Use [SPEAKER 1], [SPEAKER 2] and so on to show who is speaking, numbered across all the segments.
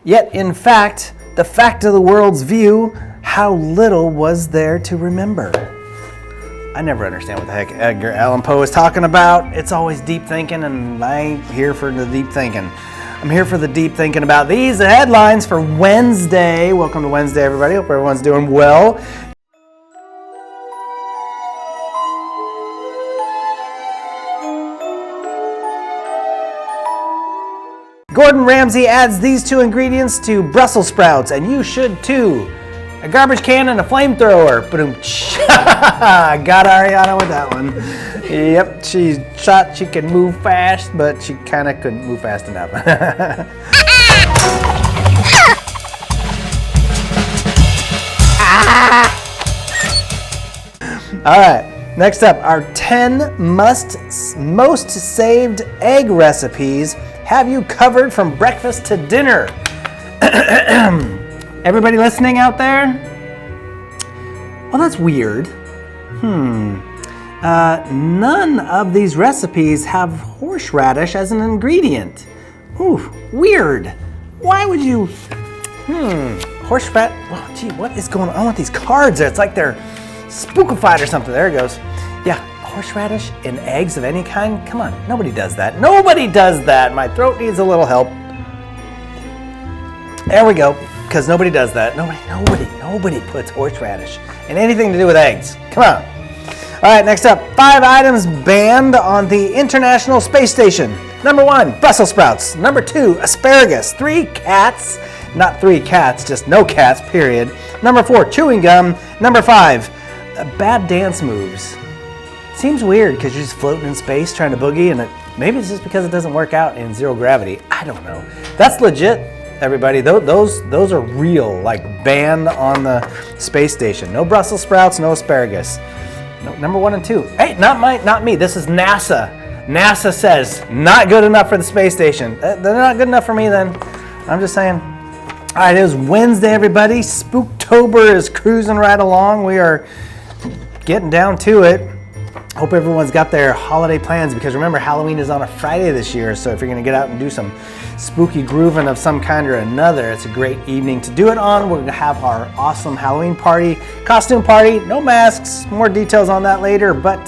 [SPEAKER 1] Yet, in fact, the fact of the world's view, how little was there to remember? I never understand what the heck Edgar Allan Poe is talking about. It's always deep thinking, and I ain't here for the deep thinking. I'm here for the deep thinking about these headlines for Wednesday. Welcome to Wednesday, everybody. Hope everyone's doing well. Gordon Ramsay adds these two ingredients to Brussels sprouts, and you should too. A garbage can and a flamethrower. Boom. Got Ariana with that one. Yep, she thought she could move fast, but she kind of couldn't move fast enough. All right, next up, our 10 most saved egg recipes have you covered from breakfast to dinner. Everybody listening out there? Well, that's weird. None of these recipes have horseradish as an ingredient. Ooh, weird. Why would you? Horseradish. Oh, gee, what is going on? I want these cards. It's like they're spookified or something. There it goes. Yeah, horseradish in eggs of any kind? Come on, nobody does that. Nobody does that. My throat needs a little help. There we go. Because nobody does that. Nobody puts horseradish in anything to do with eggs. Come on. All right, next up, 5 items banned on the International Space Station. Number 1, Brussels sprouts. Number 2, asparagus. 3, cats. Not 3 cats, just no cats, period. Number 4, chewing gum. Number 5, bad dance moves. Seems weird because you're just floating in space trying to boogie, and maybe it's just because it doesn't work out in zero gravity. I don't know. That's legit. Everybody, those are real, like banned on the space station. No Brussels sprouts, no asparagus. No, number 1 and 2. Hey, not me. This is NASA. NASA says not good enough for the space station. They're not good enough for me then. I'm just saying. All right, it is Wednesday, everybody. Spooktober is cruising right along. We are getting down to it. Hope everyone's got their holiday plans, because remember, Halloween is on a Friday this year, so if you're going to get out and do some spooky grooving of some kind or another, it's a great evening to do it on. We're going to have our awesome Halloween party, costume party, no masks, more details on that later, but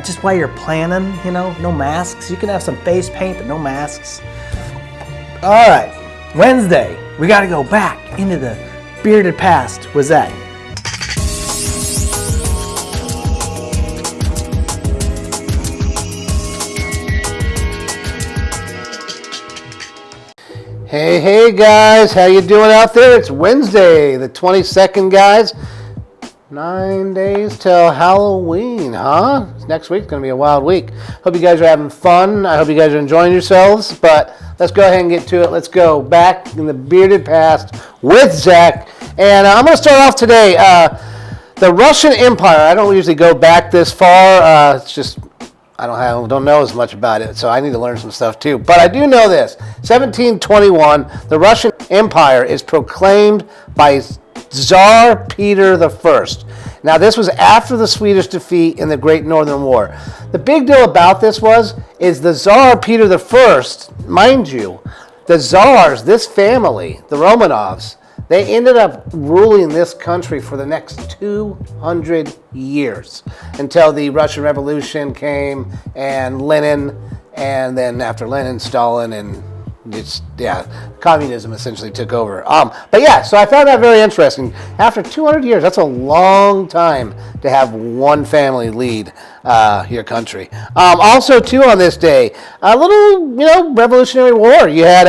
[SPEAKER 1] just while you're planning, no masks. You can have some face paint, but no masks. All right, Wednesday, we got to go back into the bearded past. What's that? Hey guys, how you doing out there? It's Wednesday, the 22nd, guys. 9 days till Halloween, huh? Next week's gonna be a wild week. Hope you guys are having fun. I hope you guys are enjoying yourselves, but let's go ahead and get to it. Let's go back in the bearded past with Zach. And I'm gonna start off today. The Russian Empire, I don't usually go back this far. It's just, I don't know as much about it, so I need to learn some stuff too. But I do know this. 1721, the Russian Empire is proclaimed by Tsar Peter I. Now, this was after the Swedish defeat in the Great Northern War. The big deal about this is the Tsar Peter I, mind you, the Tsars, this family, the Romanovs, they ended up ruling this country for the next 200 years until the Russian Revolution came and Lenin, and then after Lenin, Stalin, and communism essentially took over. But yeah, so I found that very interesting. After 200 years, that's a long time to have one family lead your country. Also, too, on this day, a little, Revolutionary War. You had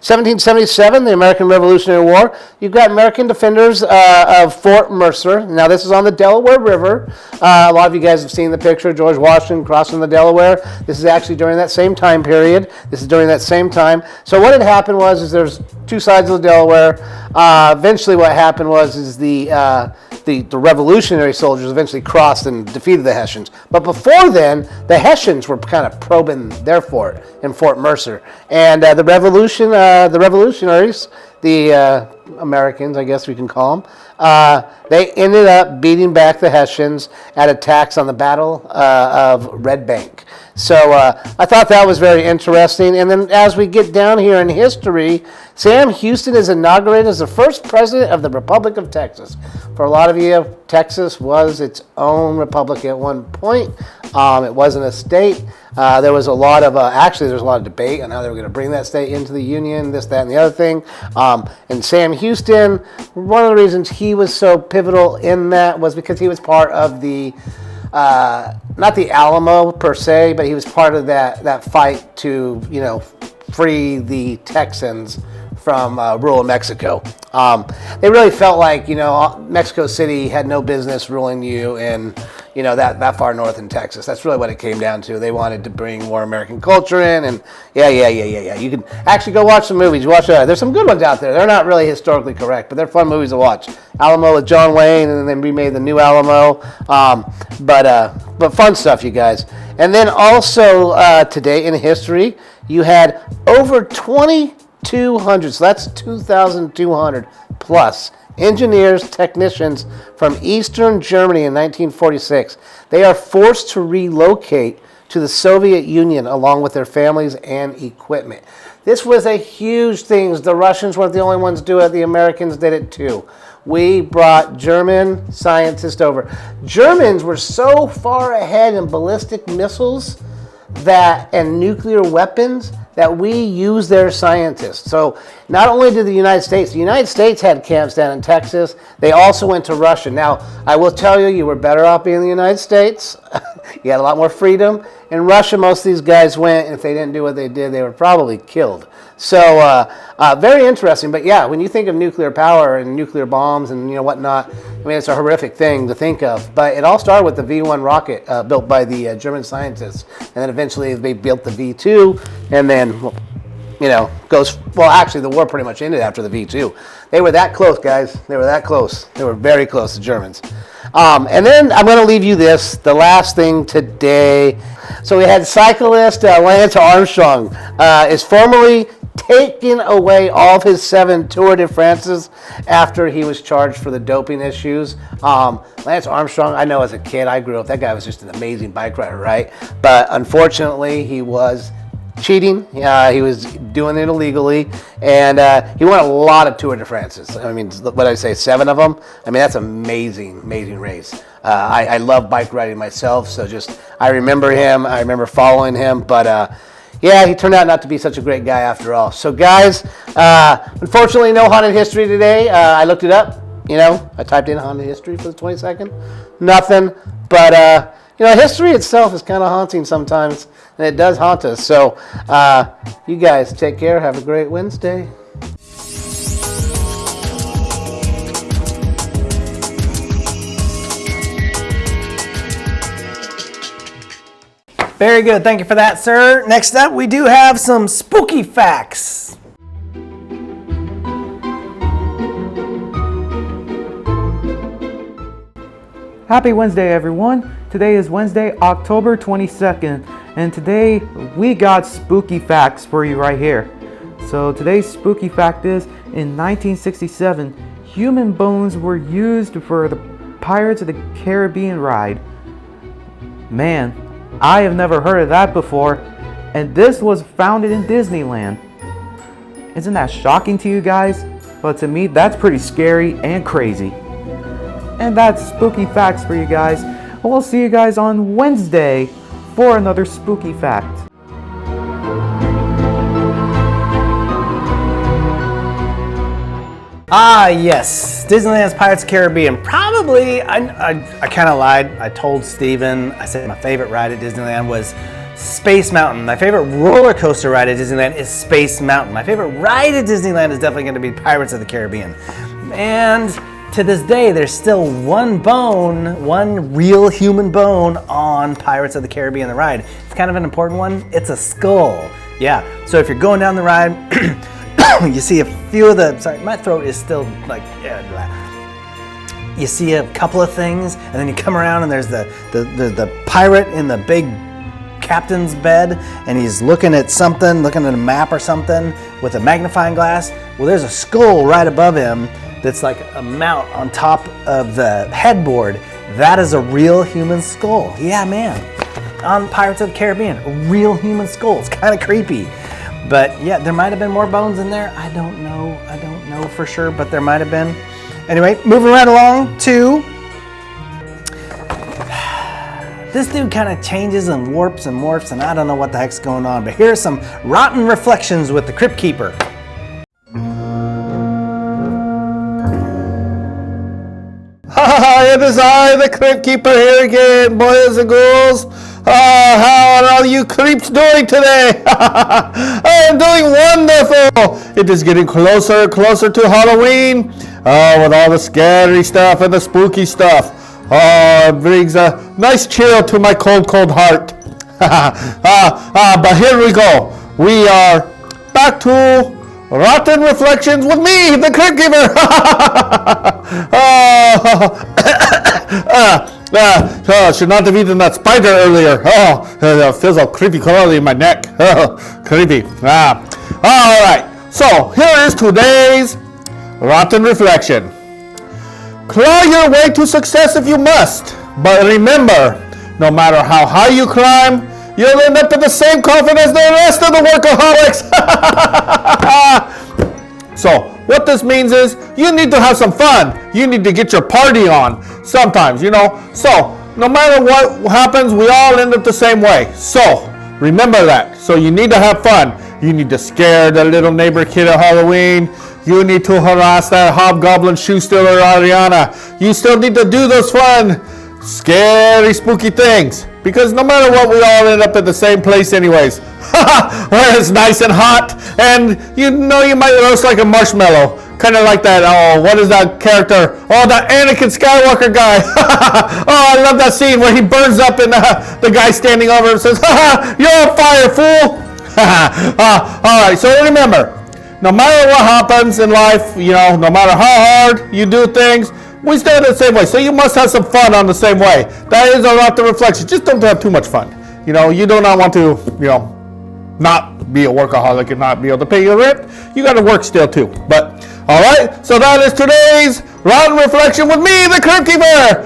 [SPEAKER 1] 1777, the American Revolutionary War. You've got American defenders of Fort Mercer. Now, this is on the Delaware River. A lot of you guys have seen the picture of George Washington crossing the Delaware. This is actually during that same time period. This is during that same time. So what had happened was there's two sides of the Delaware. Eventually, what happened was the revolutionary soldiers eventually crossed and defeated the Hessians. But before then, the Hessians were kind of probing their fort in Fort Mercer, and the revolutionaries, the Americans, I guess we can call them, they ended up beating back the Hessians at attacks on the Battle of Red Bank.
[SPEAKER 2] So I thought that was very interesting. And then as we get down here in history, Sam Houston is inaugurated as the first president of the Republic of Texas. For a lot of you, Texas was its own republic at one point. It wasn't a state. There was a lot of, actually there's a lot of debate on how they were going to bring that state into the Union, this, that, and the other thing. And Sam Houston, one of the reasons he was so pivotal in that was because he was part of the, not the Alamo per se, but he was part of that fight to, free the Texans from rural Mexico. They really felt like, Mexico City had no business ruling you in, that far north in Texas. That's really what it came down to. They wanted to bring more American culture in, and yeah. You can actually go watch some movies. Watch there's some good ones out there. They're not really historically correct, but they're fun movies to watch. Alamo with John Wayne, and then they remade the new Alamo. But fun stuff, you guys. And then also today in history, you had over 2,200, so that's 2,200 plus engineers, technicians from Eastern Germany in 1946. They are forced to relocate to the Soviet Union along with their families and equipment. This was a huge thing. The Russians weren't the only ones to do it. The Americans did it too. We brought German scientists over. Germans were so far ahead in ballistic missiles and nuclear weapons that we use their scientists. So not only did the United States had camps down in Texas, they also went to Russia. Now, I will tell you, you were better off being in the United States. You had a lot more freedom. In Russia, most of these guys went, and if they didn't do what they did, they were probably killed. So very interesting. But yeah, when you think of nuclear power and nuclear bombs and whatnot, I mean, it's a horrific thing to think of. But it all started with the V-1 rocket built by the German scientists. And then eventually they built the V-2, and then, actually the war pretty much ended after the V-2. They were that close, guys. They were that close. They were very close, the Germans. And then I'm going to leave you this, the last thing today. So we had cyclist Lance Armstrong is formally taking away all of his 7 Tour de France's after he was charged for the doping issues. Lance Armstrong, I know as a kid, I grew up, that guy was just an amazing bike rider, right? But unfortunately, he was cheating. He was doing it illegally, and he won a lot of Tour de France's. I mean, what did I say, 7 of them? I mean, that's amazing race. I love bike riding myself, so I remember him. I remember following him, but yeah, he turned out not to be such a great guy after all. So guys, unfortunately, no haunted history today. I looked it up. I typed in haunted history for the 22nd. Nothing, but history itself is kind of haunting sometimes, and it does haunt us. So you guys take care. Have a great Wednesday.
[SPEAKER 1] Very good. Thank you for that, sir. Next up, we do have some spooky facts.
[SPEAKER 3] Happy Wednesday, everyone. Today is Wednesday, October 22nd, and today we got spooky facts for you right here. So today's spooky fact is, in 1967, human bones were used for the Pirates of the Caribbean ride. Man, I have never heard of that before, and this was founded in Disneyland. Isn't that shocking to you guys? But to me, that's pretty scary and crazy. And that's spooky facts for you guys. We'll see you guys on Wednesday for another spooky fact.
[SPEAKER 1] Ah, yes, Disneyland's Pirates of the Caribbean. Probably, I kind of lied. I told Steven, I said my favorite ride at Disneyland was Space Mountain. My favorite roller coaster ride at Disneyland is Space Mountain. My favorite ride at Disneyland is definitely going to be Pirates of the Caribbean. And to this day, there's still one real human bone on Pirates of the Caribbean, the ride. It's kind of an important one. It's a skull. Yeah, so if you're going down the ride, you see a few of the, sorry, my throat is still like, you see a couple of things, and then you come around and there's the pirate in the big captain's bed, and he's looking at something, looking at a map or something with a magnifying glass. Well, there's a skull right above him that's like a mount on top of the headboard. That is a real human skull. Yeah, man. on Pirates of the Caribbean. A real human skull. It's kind of creepy. But yeah, there might have been more bones in there. I don't know for sure, but there might have been. Anyway, moving right along to... This dude kind of changes and warps and morphs, and I don't know what the heck's going on. But here's some rotten reflections with the Crypt Keeper.
[SPEAKER 2] It is I, the Crypt Keeper, here again, boys and girls. How are all you creeps doing today? I am doing wonderful. It is getting closer and closer to Halloween. With all the scary stuff and the spooky stuff. It brings a nice chill to my cold, cold heart. But here we go. We are back to Rotten Reflections with me, the Crypt Keeper. Should not have eaten that spider earlier. It feels all creepy crawly in my neck. Creepy. All right. So here is today's Rotten Reflection. Claw your way to success if you must, but remember, no matter how high you climb, you'll end up in the same coffin as the rest of the workaholics. So, what this means is, you need to have some fun. You need to get your party on sometimes, So, no matter what happens, we all end up the same way. So, remember that. So, you need to have fun. You need to scare the little neighbor kid at Halloween. You need to harass that hobgoblin shoe stealer Ariana. You still need to do those fun, scary, spooky things. Because no matter what, we all end up at the same place anyways. Where it's nice and hot, and you might roast like a marshmallow. Kind of like that, what is that character? Oh, that Anakin Skywalker guy. I love that scene where he burns up and the guy standing over him says, you're on fire, fool. Alright, so remember, no matter what happens in life, no matter how hard you do things, we stay the same way. So you must have some fun on the same way. That is a lot of reflection. Just don't have too much fun. You do not want to, not be a workaholic and not be able to pay your rent. You got to work still too. But, all right. So that is today's Rotten Reflection with me, the Crypt Keeper.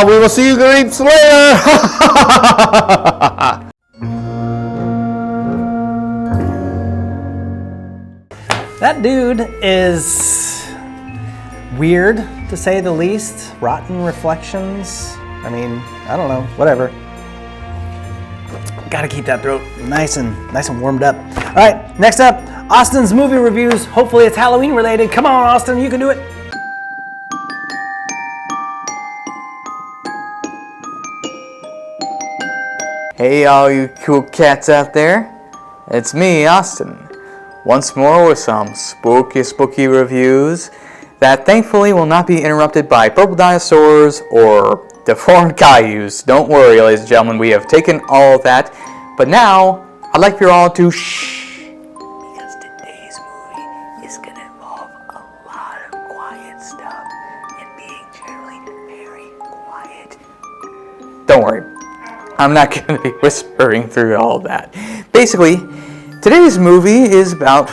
[SPEAKER 2] We will see you creeps later.
[SPEAKER 1] That dude is weird, to say the least. Rotten Reflections. I mean, I don't know. Whatever. Gotta keep that throat nice and warmed up. All right, next up, Austin's movie reviews. Hopefully it's Halloween related. Come on, Austin, you can do it.
[SPEAKER 4] Hey all you cool cats out there, it's me, Austin, once more with some spooky reviews that thankfully will not be interrupted by purple dinosaurs or deformed cayuse. Don't worry, ladies and gentlemen, we have taken all of that, but now I'd like for you all to shh, because today's movie is going to involve a lot of quiet stuff and being generally very quiet. Don't worry. I'm not going to be whispering through all of that. Basically, today's movie is about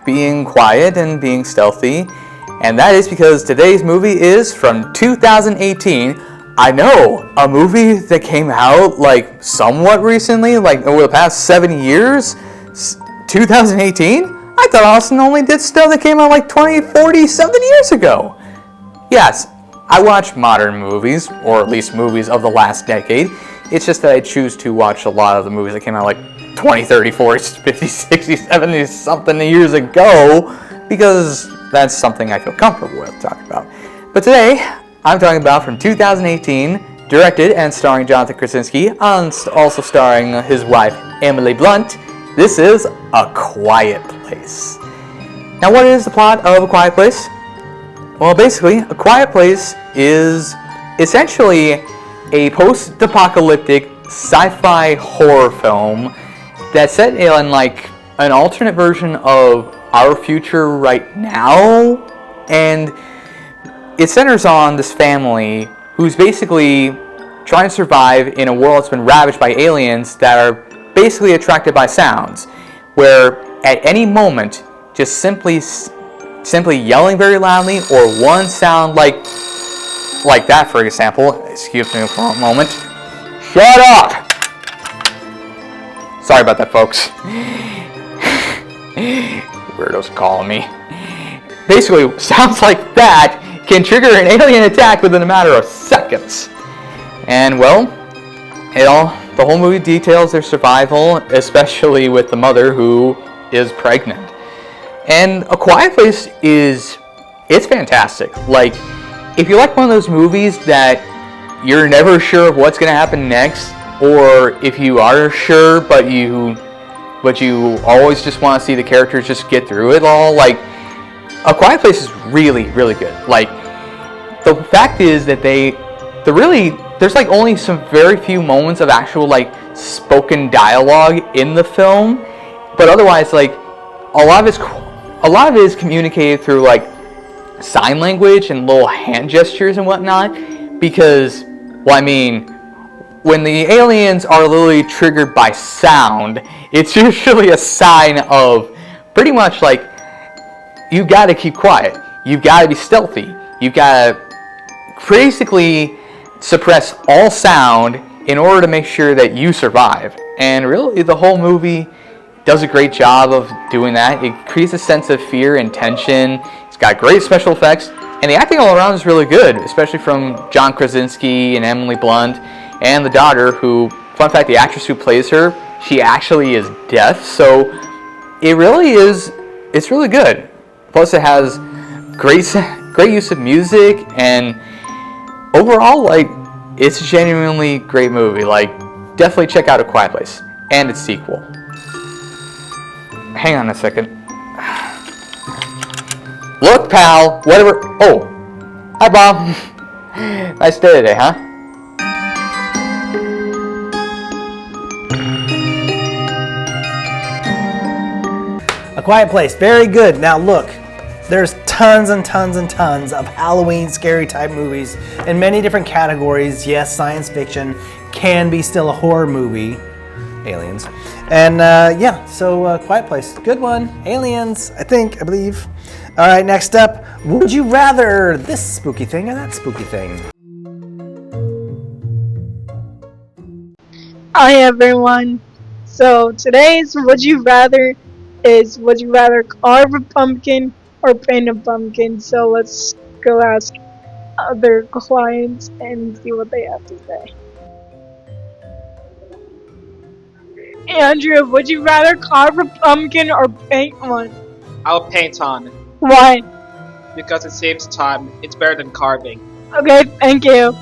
[SPEAKER 4] being quiet and being stealthy, and that is because today's movie is from 2018. I know, a movie that came out somewhat recently, over the past 7 years. 2018? I thought Austin only did stuff that came out 20, 40, 7 years ago. Yes. I watch modern movies, or at least movies of the last decade. It's just that I choose to watch a lot of the movies that came out 20, 30, 40, 50, 60, 70 something years ago, because that's something I feel comfortable with talking about. But today, I'm talking about from 2018, directed and starring Jonathan Krasinski, and also starring his wife, Emily Blunt. This is A Quiet Place. Now, what is the plot of A Quiet Place? Well, basically, A Quiet Place is essentially a post-apocalyptic sci-fi horror film that's set in an alternate version of our future right now, and it centers on this family who's basically trying to survive in a world that's been ravaged by aliens that are basically attracted by sounds, where at any moment, just simply yelling very loudly, or one sound like that, for example. Excuse me for a moment. Shut up! Sorry about that, folks. Weirdos calling me. Basically, sounds like that can trigger an alien attack within a matter of seconds. And well, the whole movie details their survival, especially with the mother who is pregnant. And A Quiet Place it's fantastic. Like, if you like one of those movies that you're never sure of what's going to happen next, or if you are sure but you always just want to see the characters just get through it all, like, A Quiet Place is really, really good. Like, the fact is that there's like only some very few moments of actual like spoken dialogue in the film, but otherwise, like, a lot of it is communicated through like sign language and little hand gestures and whatnot, because, well, I mean, when the aliens are literally triggered by sound, it's usually a sign of pretty much like, you gotta keep quiet, you've gotta be stealthy, you've gotta basically suppress all sound in order to make sure that you survive. And really, the whole movie does a great job of doing that. It creates a sense of fear and tension. It's got great special effects, and the acting all around is really good, especially from John Krasinski and Emily Blunt, and the daughter, who, fun fact, the actress who plays her, she actually is deaf, so it really is, it's really good. Plus, it has great use of music, and overall, like, it's a genuinely great movie. Like, definitely check out A Quiet Place and its sequel. Hang on a second. Look, pal, whatever. Oh, hi, Bob. Nice day today, huh?
[SPEAKER 1] A Quiet Place, very good. Now look, there's tons and tons and tons of Halloween scary type movies in many different categories. Yes, science fiction can be still a horror movie. Aliens. And yeah, so Quiet Place, good one. Aliens, I believe. All right, next up, would you rather this spooky thing or that spooky thing?
[SPEAKER 5] Hi everyone. So today's Would You Rather is, would you rather carve a pumpkin or paint a pumpkin? So let's go ask other clients and see what they have to say. Andrew, would you rather carve a pumpkin or paint one?
[SPEAKER 6] I'll paint on,
[SPEAKER 5] Why?
[SPEAKER 6] because it saves time. It's better than carving.
[SPEAKER 5] Okay, thank you.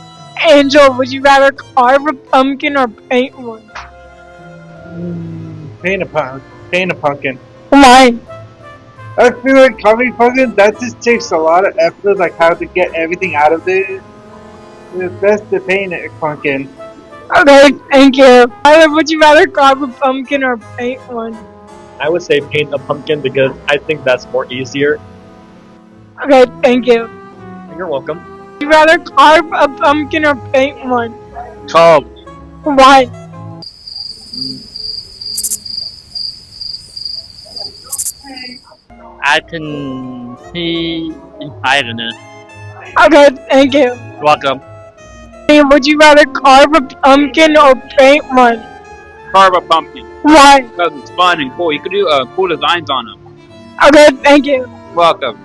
[SPEAKER 5] Angel, would you rather carve a pumpkin or paint one?
[SPEAKER 7] Paint a pumpkin.
[SPEAKER 5] Why?
[SPEAKER 7] I feel like carving pumpkin, that just takes a lot of effort, like how to get everything out of it. It's best to paint a pumpkin.
[SPEAKER 5] Okay, thank you. Tyler, would you rather carve a pumpkin or paint one?
[SPEAKER 8] I would say paint a pumpkin because I think that's more easier.
[SPEAKER 5] Okay, thank you.
[SPEAKER 8] You're welcome.
[SPEAKER 5] Would you rather carve a pumpkin or paint one?
[SPEAKER 8] Carve.
[SPEAKER 5] Why?
[SPEAKER 8] I can see. I don't know.
[SPEAKER 5] Okay, thank you.
[SPEAKER 8] You're welcome.
[SPEAKER 5] Hey, would you rather carve a pumpkin or paint one?
[SPEAKER 6] Carve a pumpkin,
[SPEAKER 5] Why?
[SPEAKER 6] because it's fun and cool. You could do cool designs on them.
[SPEAKER 5] Okay, thank you.
[SPEAKER 6] Welcome.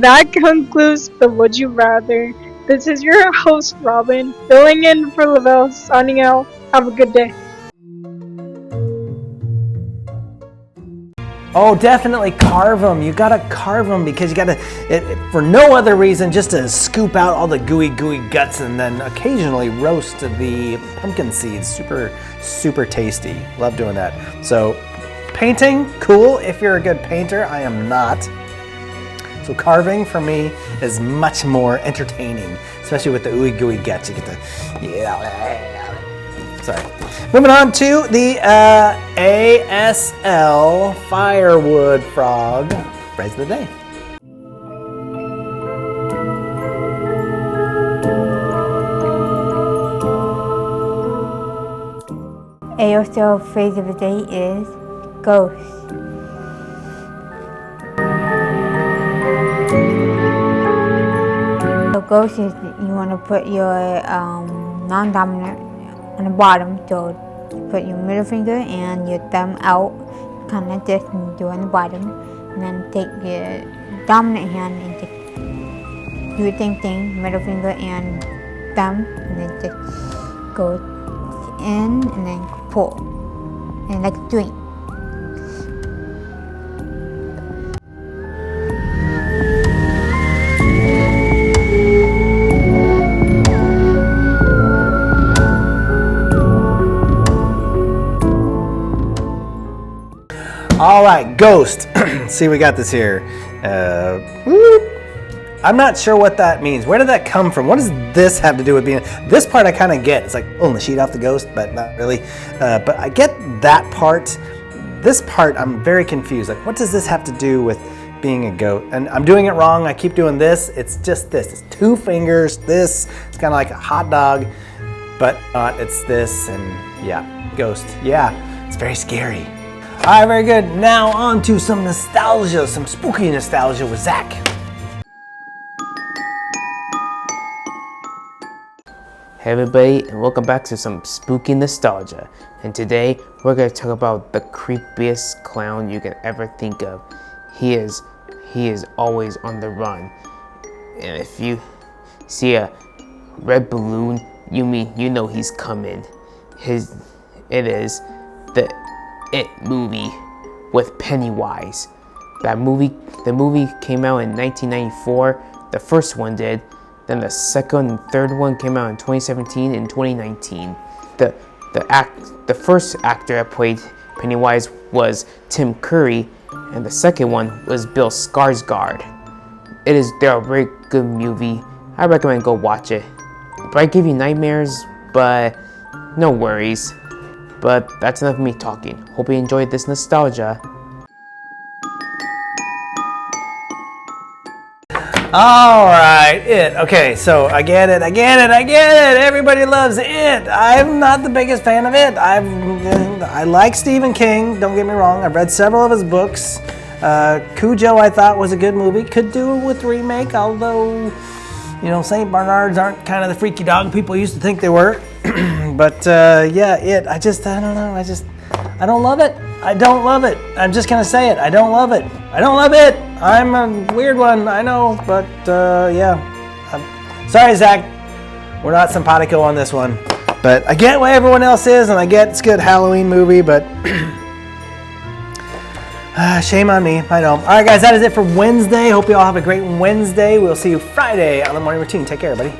[SPEAKER 5] That concludes the Would You Rather. This is your host, Robin, filling in for Lavelle, signing out. Have a good day.
[SPEAKER 1] Oh, definitely carve them. You gotta carve them because you gotta, for no other reason, just to scoop out all the gooey guts and then occasionally roast the pumpkin seeds. Super, super tasty. Love doing that. So, painting, cool if you're a good painter. I am not. So carving for me is much more entertaining, especially with the ooey gooey guts. You get the, sorry. Moving on to the ASL Firewood Frog phrase of the day.
[SPEAKER 9] ASL phrase of the day is ghost. So ghost is you want to put your non-dominant on the bottom. So you put your middle finger and your thumb out, kind of like this, and do on the bottom. And then take your dominant hand and just do the same thing, middle finger and thumb, and then just go in and then pull, and like a drink.
[SPEAKER 1] All right, Ghost. See, we got this here. I'm not sure what that means. Where did that come from? What does this have to do with being? This part I kind of get. It's like pulling the sheet off the ghost, but not really. But I get that part. This part, I'm very confused. Like, what does this have to do with being a goat? And I'm doing it wrong. I keep doing this. It's just this. It's 2 fingers. This. It's kind of like a hot dog, but not. It's this, and yeah, ghost. Yeah, it's very scary. All right, very good. Now on to some nostalgia, some spooky nostalgia with Zach.
[SPEAKER 10] Hey everybody, and welcome back to some spooky nostalgia. And today we're going to talk about the creepiest clown you can ever think of. He is always on the run. And if you see a red balloon, you know he's coming. It is the It movie with Pennywise. The movie came out in 1994. The first one did. Then the second and third one came out in 2017 and 2019. The first actor that played Pennywise was Tim Curry, and the second one was Bill Skarsgård. They're a very good movie. I recommend go watch it. It might give you nightmares, but no worries. But that's enough of me talking. Hope you enjoyed this nostalgia.
[SPEAKER 1] All right, It. Okay, so I get it. Everybody loves It. I'm not the biggest fan of It. I like Stephen King, don't get me wrong. I've read several of his books. Cujo I thought was a good movie. Could do with remake, although, St. Bernards aren't kind of the freaky dog people used to think they were. But yeah, It. I don't know. I don't love it. I don't love it. I'm just gonna say it. I don't love it. I don't love it. I'm a weird one, I know, but yeah. Sorry, Zach. We're not simpatico on this one. But I get why everyone else is, and I get it's a good Halloween movie, but shame on me. I know. All right, guys, that is it for Wednesday. Hope you all have a great Wednesday. We'll see you Friday on the morning routine. Take care, everybody.